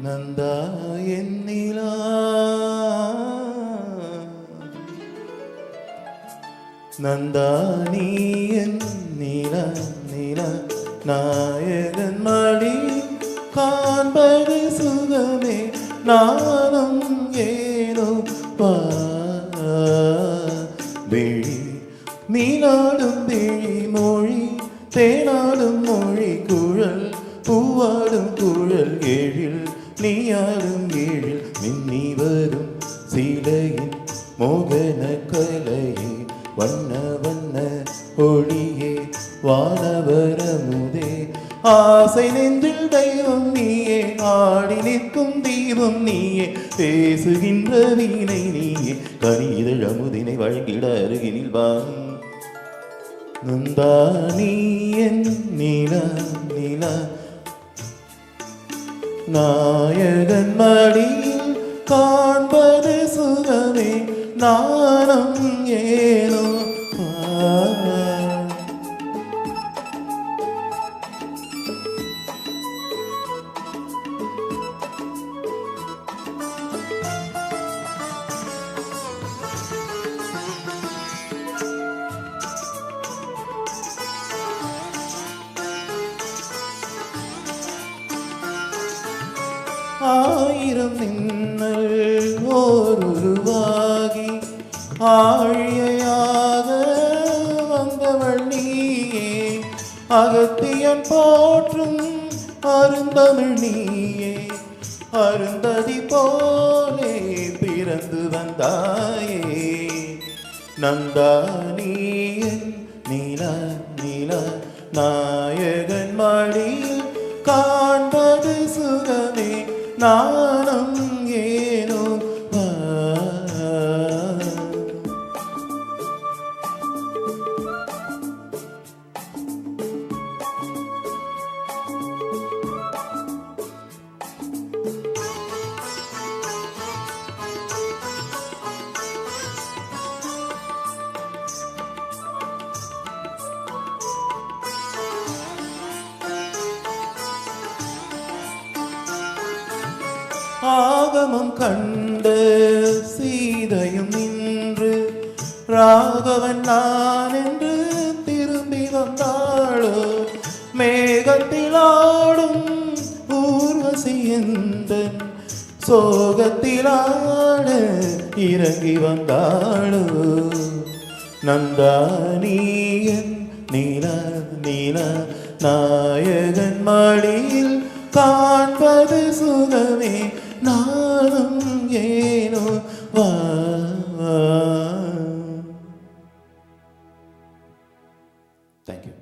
நந்தா என்னிலா நந்தா நீ என்னிலா நிலா நாயகன் மடி காண்பது சுகமே நானும் ஏனோ விழி மீனாடும் விழி மொழி தேனாடும் மொழி குழல் பூவாடும் குழல் எழில் நீயாடும் எழில் மின்னி வரும் சீலையின் மோகன கலையே வண்ண வண்ண ஒளியே வானவரமுதே ஆசை நெஞ்சில் தெய்வம் நீயே ஆடி நிற்கும் தீபம் நீயே பேசுகின்ற வீணை நீயே கனி இதழ் அமுதினை வழங்கிட அருகினில் வா நந்தா நீ என் நிலா நிலா நாயகன் மடியில் காண்பது சுகமே நானும் ஏனோ ஆயிரம் மின்னல் ஓருருவாகி ஆழியாக வந்தவள் நீயே அகத்தியன் போற்றும் அருந்தமிழ் நீயே அருந்ததி போலே பிறந்து வந்தாயே நந்தா நீயன் நீலா நீலா நாயகன் மடியில் காண்பது சுகமே நானும் ஏனோ ஆகமம் கண்டு சீதையும் நின்று ராகவன் நான் என்று திரும்பி வந்தாளோ மேகத்தில் ஆடும் ஊர்வசியந்தன் சோகத்திலாட இறங்கி வந்தாளோ நந்தா நீயன் நீலா நீலா நாயகன் மடியில் காண்பது சுகமே நானும் ஏனோ வா தேங்க்யூ.